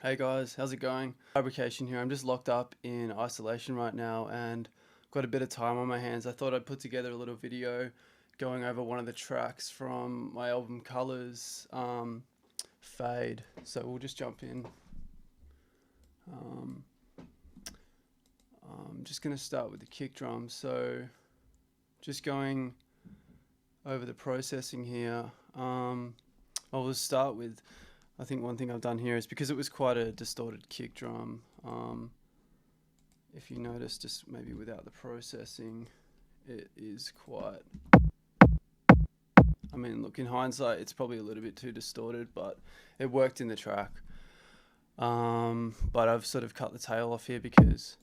Hey guys, how's it going? Fabrication here. I'm just locked up in isolation right now and got a bit of time on my hands. I thought I'd put together a little video going over one of the tracks from my album Colors, Fade. So we'll just jump in. I'm just going to start with the kick drum. So just going over the processing here. I'll just start with, I think one thing I've done here is because it was quite a distorted kick drum. If you notice, just maybe without the processing, it is quite, I mean, look, in hindsight, it's probably a little bit too distorted, but it worked in the track. But I've sort of cut the tail off here because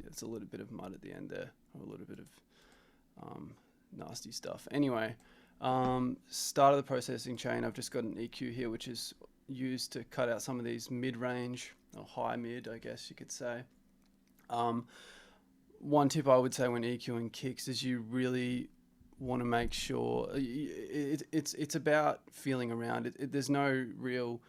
it's a little bit of mud at the end there, or a little bit of nasty stuff. Anyway, start of the processing chain, I've just got an EQ here, which is used to cut out some of these mid-range, or high mid, I guess you could say. One tip I would say when EQing kicks is you really want to make sure it's about feeling around it. There's no real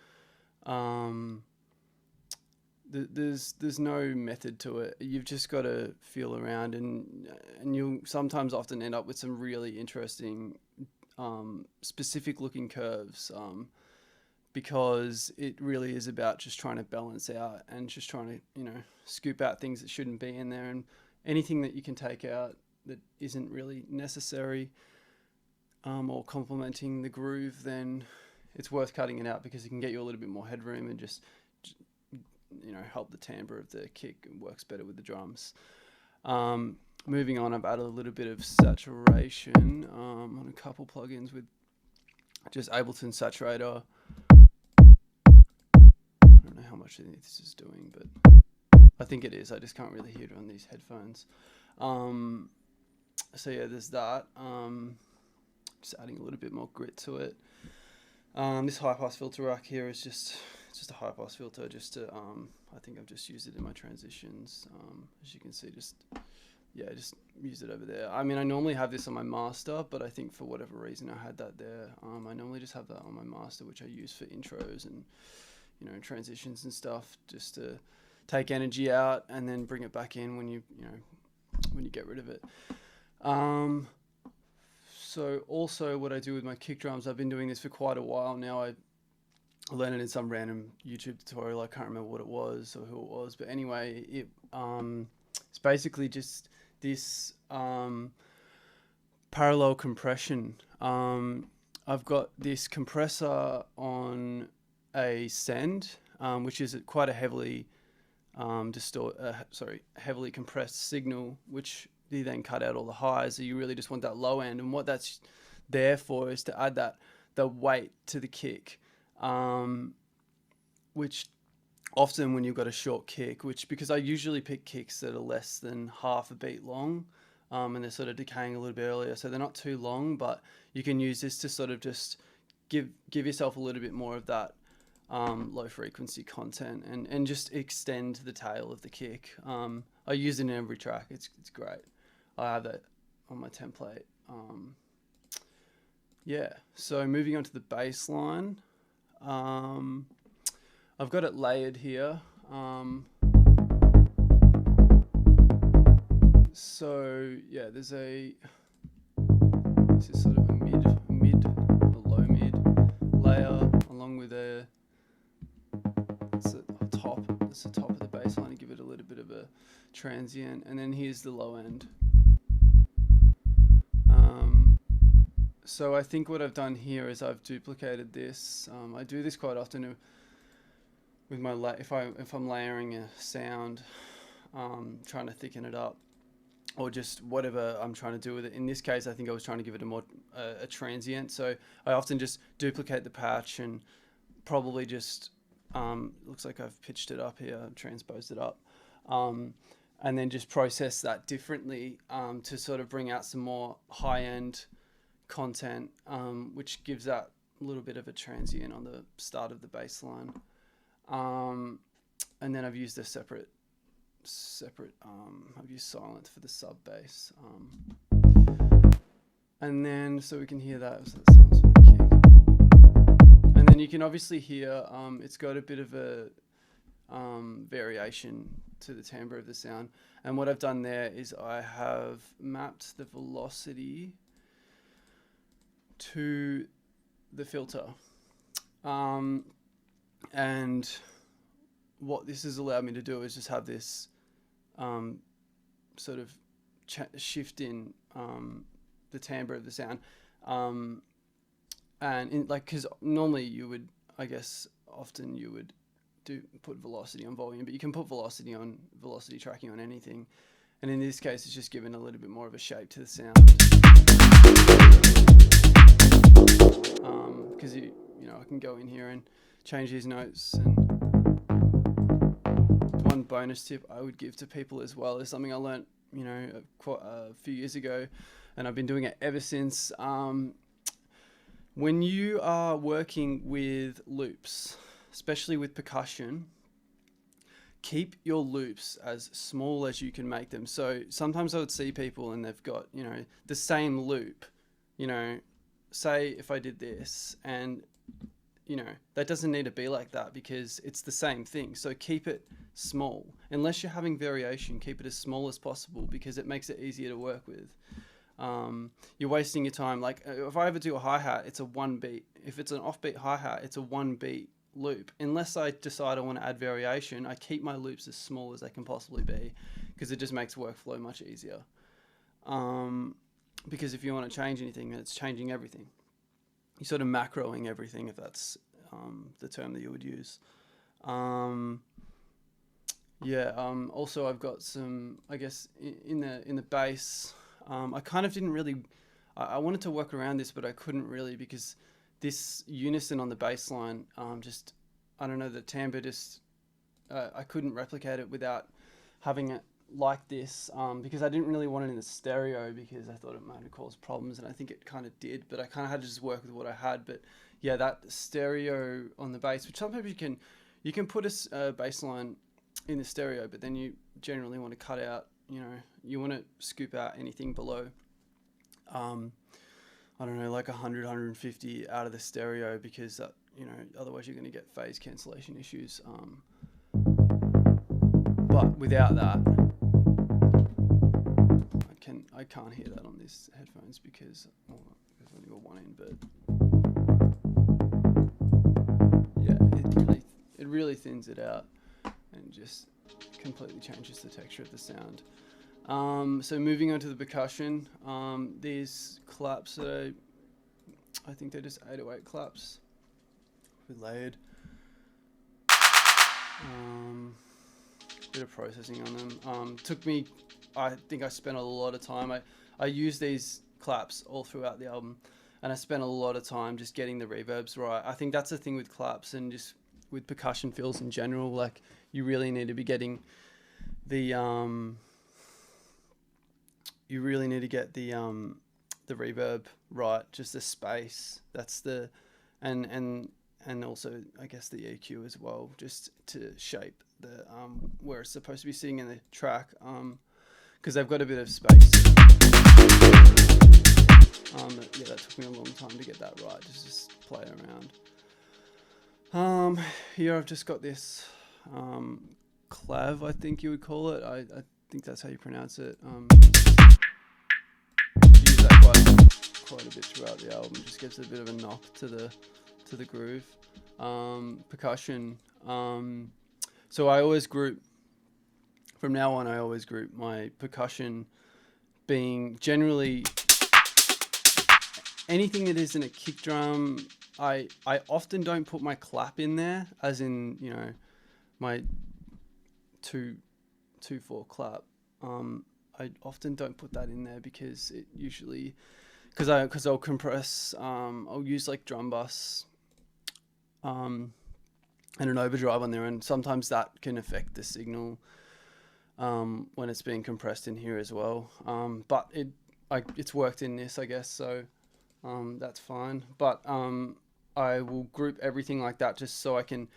there's no method to it. You've just got to feel around, and you'll sometimes often end up with some really interesting specific looking curves, because it really is about just trying to balance out and just trying to, you know, scoop out things that shouldn't be in there, and anything that you can take out that isn't really necessary or complementing the groove, then it's worth cutting it out, because it can get you a little bit more headroom and just you know, help the timbre of the kick and works better with the drums. Moving on, I've added a little bit of saturation on a couple plugins with just Ableton Saturator. I don't know how much this is doing, but I think it is. I just can't really hear it on these headphones. So yeah, there's that. Just adding a little bit more grit to it. This high pass filter rack here is just a high pass filter, just to I think I've just used it in my transitions. As you can see, just use it over there. I mean, I normally have this on my master, but I think for whatever reason I had that there. I normally just have that on my master, which I use for intros and, you know, transitions and stuff, just to take energy out and then bring it back in when you get rid of it. So also what I do with my kick drums, I've been doing this for quite a while now. I learned it in some random YouTube tutorial. I can't remember what it was or who it was, but anyway, it's basically just this parallel compression. I've got this compressor on a send, which is quite a heavily heavily compressed signal, which you then cut out all the highs. So you really just want that low end, and what that's there for is to add the weight to the kick, which often when you've got a short kick, because I usually pick kicks that are less than half a beat long, and they're sort of decaying a little bit earlier, so they're not too long, but you can use this to sort of just give yourself a little bit more of that low frequency content, and just extend the tail of the kick. I use it in every track. It's great. I have that on my template. Yeah, so moving on to the bass line. I've got it layered here. So yeah, this is sort of a low mid layer, along with it's the top of the bass line to give it a little bit of a transient, and then here's the low end. So I think what I've done here is I've duplicated this. I do this quite often with my if I'm layering a sound, trying to thicken it up, or just whatever I'm trying to do with it. In this case, I think I was trying to give it a transient. So I often just duplicate the patch and probably just looks like I've pitched it up here, transposed it up, and then just process that differently to sort of bring out some more high-end content, which gives that little bit of a transient on the start of the bass line. And then I've used a separate I've used silent for the sub bass, and then so we can hear that, so that sounds with the kick. And and you can obviously hear it's got a bit of a variation to the timbre of the sound. And what I've done there is I have mapped the velocity to the filter. And what this has allowed me to do is just have this sort of shift in the timbre of the sound. And in, like, because normally you would, I guess, often you would put velocity on volume, but you can put velocity tracking on anything. And in this case, it's just given a little bit more of a shape to the sound. Because you know, I can go in here and change these notes. And one bonus tip I would give to people as well is something I learned, you know, a few years ago, and I've been doing it ever since. When you are working with loops, especially with percussion, keep your loops as small as you can make them. So sometimes I would see people and they've got, you know, the same loop, you know, say if I did this, and, you know, that doesn't need to be like that because it's the same thing. So keep it small. Unless you're having variation, keep it as small as possible because it makes it easier to work with. You're wasting your time. Like if I ever do a hi-hat, it's a 1 beat. If it's an offbeat hi-hat, it's a 1 beat loop. Unless I decide I want to add variation, I keep my loops as small as they can possibly be because it just makes workflow much easier. Because if you want to change anything, then it's changing everything. You're sort of macroing everything, if that's the term that you would use. Also I've got some, I guess, in the bass. I kind of didn't really, I wanted to work around this, but I couldn't really because this unison on the bass line, just, I don't know, the timbre just, I couldn't replicate it without having it like this, because I didn't really want it in the stereo because I thought it might have caused problems, and I think it kind of did, but I kind of had to just work with what I had. But yeah, that stereo on the bass, which sometimes you can put a bass line in the stereo, but then you generally want to cut out, you know, you want to scoop out anything below, I don't know, like 100, 150 out of the stereo because, you know, otherwise you're going to get phase cancellation issues. But without that, I can't hear that on these headphones because, well, I've only got one in, but yeah, it really thins it out and just completely changes the texture of the sound. So moving on to the percussion, these claps that I think they're just 808 claps with layered. Bit of processing on them. Took me, I think I spent a lot of time. I used these claps all throughout the album, and I spent a lot of time just getting the reverbs right. I think that's the thing with claps and just with percussion fills in general. Like, you really need to be getting the reverb right, just the space. That's the and also I guess the EQ as well, just to shape the where it's supposed to be sitting in the track, because they've got a bit of space. Yeah, that took me a long time to get that right, just play around. Here I've just got this clav, I think you would call it. I think that's how you pronounce it. Use that quite a bit throughout the album. Just gives it a bit of a knock to the groove. Percussion. So I always group, from now on, I always group my percussion being generally anything that isn't a kick drum. I often don't put my clap in there, as in, you know, my 2/4 clap. I often don't put that in there because it usually, because I'll compress, I'll use like drum bus, and an overdrive on there, and sometimes that can affect the signal when it's being compressed in here as well. But it's worked in this, I guess, so that's fine. But I will group everything like that just so I can.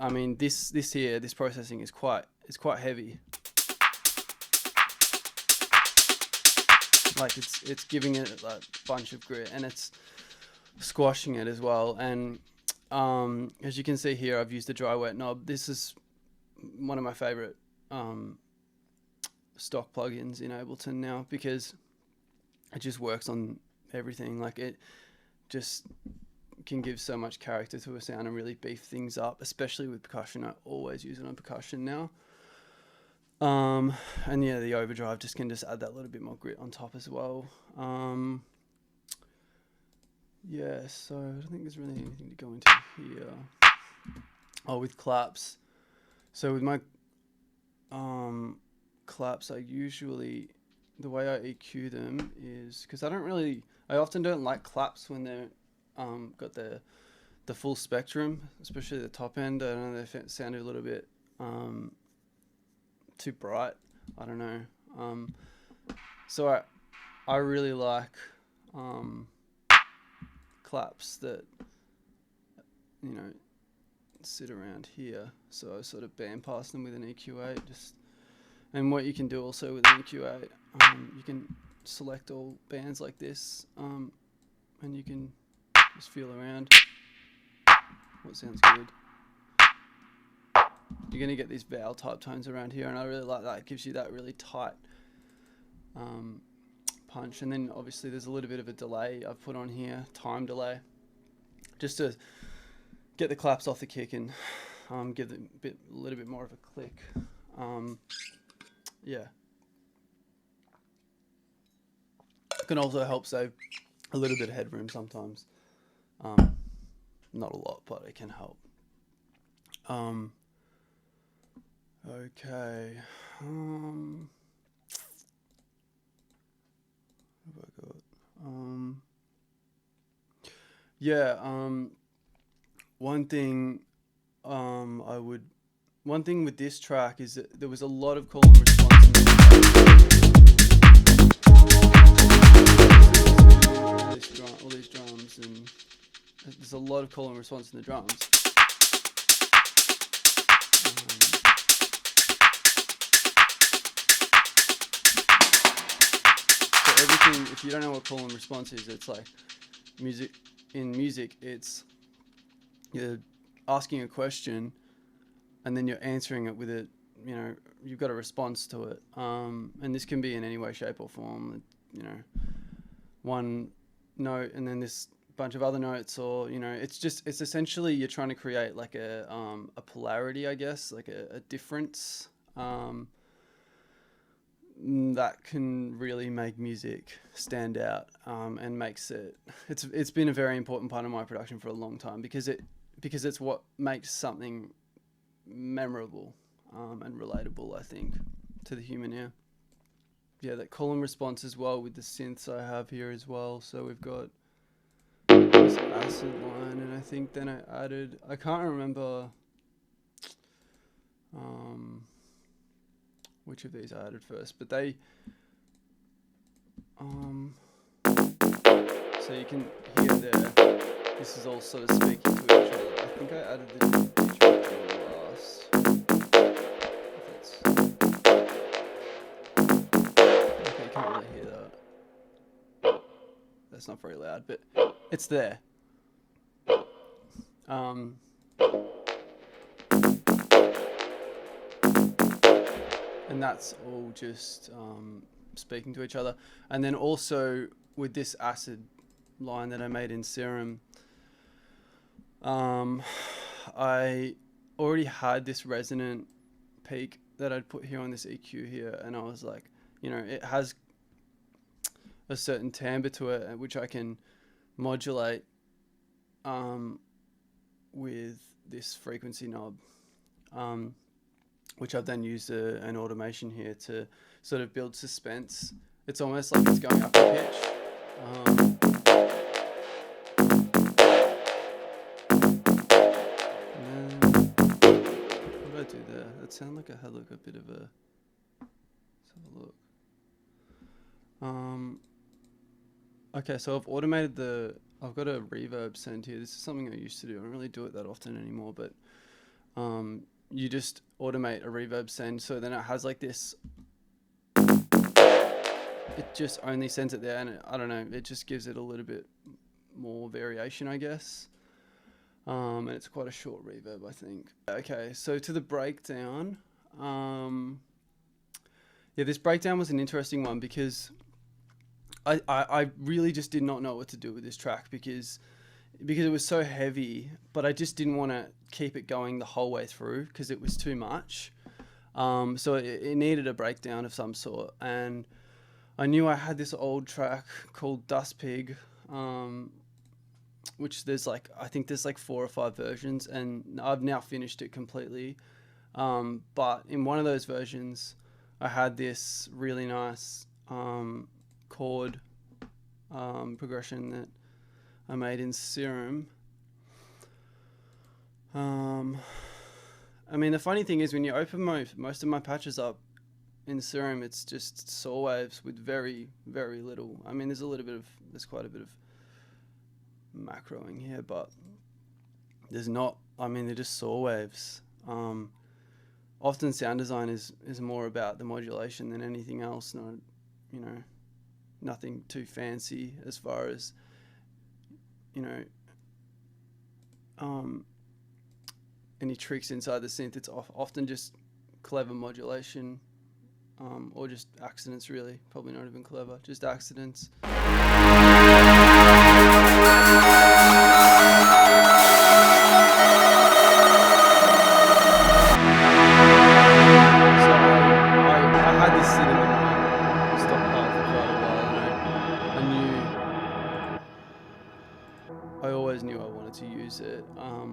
I mean, this processing is quite heavy. Like it's giving it a bunch of grit, and it's squashing it as well. And as you can see here, I've used the dry wet knob. This is one of my favorite stock plugins in Ableton now, because it just works on everything. Like, it just can give so much character to a sound and really beef things up, especially with percussion. I always use it on percussion now. And yeah, the overdrive just can just add that little bit more grit on top as well. Yeah, so I don't think there's really anything to go into here. Oh, with claps. So with my claps, I usually, the way I EQ them is, because I often don't like claps when they're got the full spectrum, especially the top end. I don't know, they sound a little bit too bright. I don't know. So I really like claps that, you know, sit around here. So I sort of bandpass them with an EQ8. And what you can do also with an EQ8, you can select all bands like this, and you can just feel around what sounds good. You're going to get these vowel type tones around here, and I really like that. It gives you that really tight punch. And then obviously there's a little bit of a delay I've put on here, time delay, just to get the claps off the kick and give them a little bit more of a click. Yeah. It can also help save a little bit of headroom sometimes. Not a lot, but it can help. Okay. What have I got? One thing with this track is that there was a lot of call and response in all these drums, and there's a lot of call and response in the drums. So everything, if you don't know what call and response is, it's like music. In music, it's you're asking a question, and then you're answering it with it. You know, you've got a response to it, and this can be in any way, shape, or form. You know, one note and then this bunch of other notes, or you know, it's essentially you're trying to create like a polarity, I guess, like a difference that can really make music stand out, and makes it's been a very important part of my production for a long time, because it's what makes something memorable and relatable, I think, to the human ear. Yeah, that call and response as well with the synths I have here as well. So we've got this acid line, and I think then I can't remember which of these I added first, but they so you can hear there, this is all sort of speaking to each other. I think I added the track last. Okay, you can't really hear that. That's not very loud, but it's there. And that's all just speaking to each other. And then also with this acid line that I made in Serum, I already had this resonant peak that I'd put here on this EQ here, and I was like, you know, it has a certain timbre to it, which I can modulate with this frequency knob, which I've then used an automation here to sort of build suspense. It's almost like it's going up a pitch. What did I do there? That sounded like I had like a bit of a... Let's have a look. Okay, so I've automated I've got a reverb send here. This is something I used to do. I don't really do it that often anymore, but you just automate a reverb send, so then it has like this, it just only sends it there, and I don't know, it just gives it a little bit more variation, I guess. And it's quite a short reverb, I think. Okay, so to the breakdown. Yeah, this breakdown was an interesting one because I really just did not know what to do with this track because it was so heavy, but I just didn't want to keep it going the whole way through because it was too much. So it needed a breakdown of some sort, and I knew I had this old track called Dust Pig, which I think there's like 4 or 5 versions, and I've now finished it completely. But in one of those versions, I had this really nice chord progression that I made in Serum. I mean, the funny thing is when you open most of my patches up in Serum, it's just saw waves with very, very little. I mean, there's quite a bit of macroing here, but there's not. I mean, they're just saw waves. Often sound design is more about the modulation than anything else. Not, nothing too fancy as far as, any tricks inside the synth. It's often just clever modulation, or just accidents, really. Probably not even clever, just accidents. To use it. I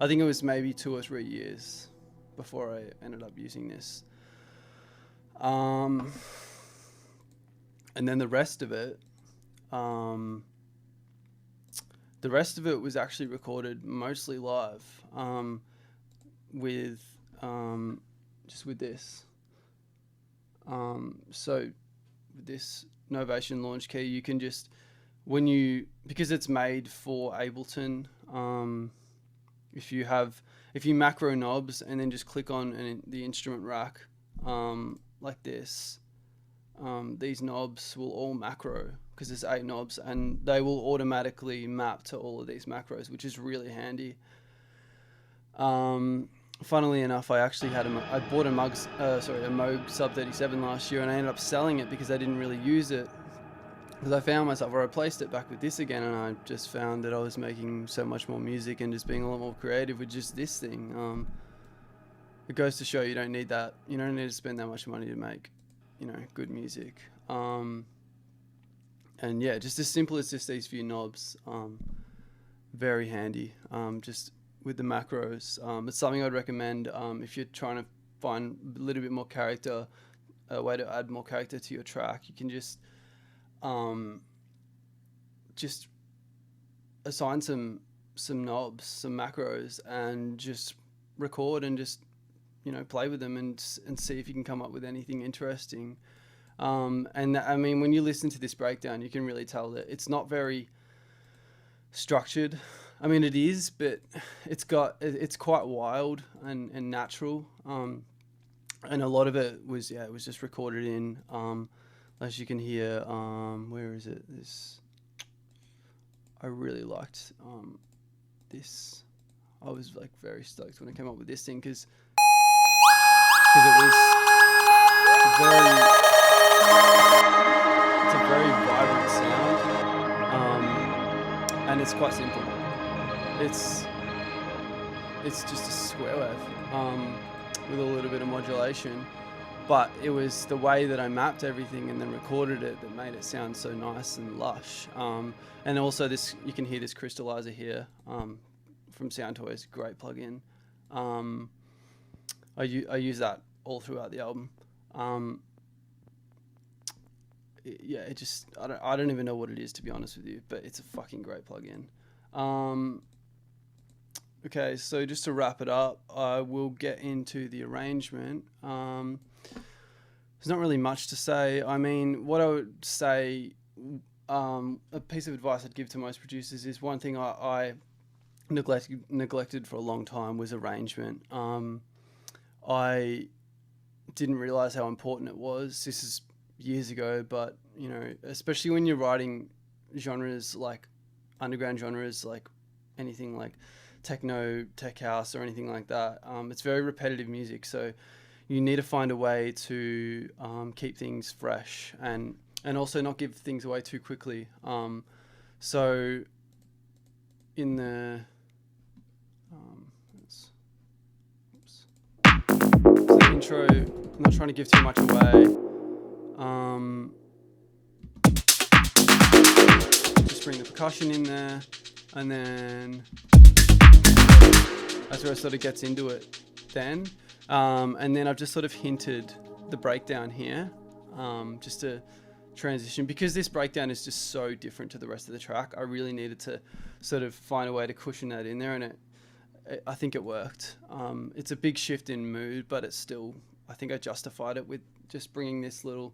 think it was maybe 2 or 3 years before I ended up using this. And then the rest of it was actually recorded mostly live, with just with this. So with this Novation launch key, you can just, because it's made for Ableton, if you macro knobs and then just click on the instrument rack, like this, these knobs will all macro because there's 8 knobs, and they will automatically map to all of these macros, which is really handy. Funnily enough, I bought a Moog Sub 37 last year, and I ended up selling it because I didn't really use it. Because I found myself, I replaced it back with this again, and I just found that I was making so much more music and just being a lot more creative with just this thing. It goes to show you don't need that. You don't need to spend that much money to make, good music. And yeah, just as simple as just these few knobs. Very handy. Just with the macros. It's something I'd recommend if you're trying to find a little bit more character, a way to add more character to your track. You can just assign some knobs, some macros, and just record and just play with them and see if you can come up with anything interesting. And I mean, when you listen to this breakdown, you can really tell that it's not very structured. I mean, it is, but it's quite wild and natural. And a lot of it was just recorded in, as you can hear, where is it? I really liked this. I was like very stoked when I came up with this thing because it was it's a very vibrant sound, and it's quite simple. It's just a square wave with a little bit of modulation. But it was the way that I mapped everything and then recorded it that made it sound so nice and lush. And also you can hear this crystallizer here from Soundtoys, great plugin. I use that all throughout the album. I don't even know what it is, to be honest with you, but it's a fucking great plugin. Okay, so just to wrap it up, I will get into the arrangement. There's not really much to say. I mean, what I would say, a piece of advice I'd give to most producers is one thing I neglected for a long time was arrangement. I didn't realize how important it was. This is years ago, but especially when you're writing genres like underground genres like anything like techno, tech house, or anything like that. It's very repetitive music, so you need to find a way to keep things fresh and also not give things away too quickly. So in the so the intro, I'm not trying to give too much away. Just bring the percussion in there, and then that's where it sort of gets into it then. And then I've just sort of hinted the breakdown here, just to transition, because this breakdown is just so different to the rest of the track. I really needed to sort of find a way to cushion that in there, and I think it worked. It's a big shift in mood, but it's still, I think I justified it with just bringing this little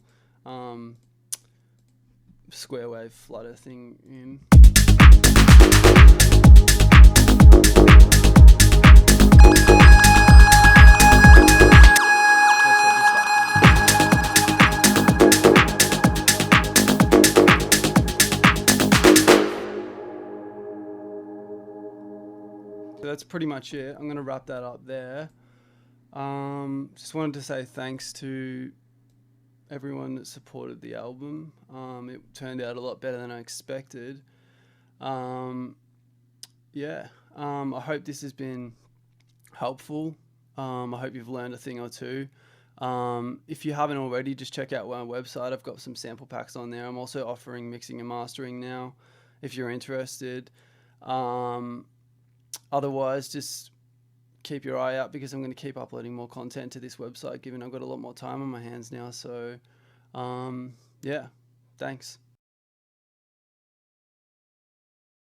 square wave flutter thing in. So that's pretty much it. I'm going to wrap that up there. Just wanted to say thanks to everyone that supported the album. It turned out a lot better than I expected. I hope this has been helpful. I hope you've learned a thing or two. If you haven't already, just check out my website. I've got some sample packs on there. I'm also offering mixing and mastering now, if you're interested. Otherwise, just keep your eye out, because I'm going to keep uploading more content to this website, given I've got a lot more time on my hands now. So, thanks.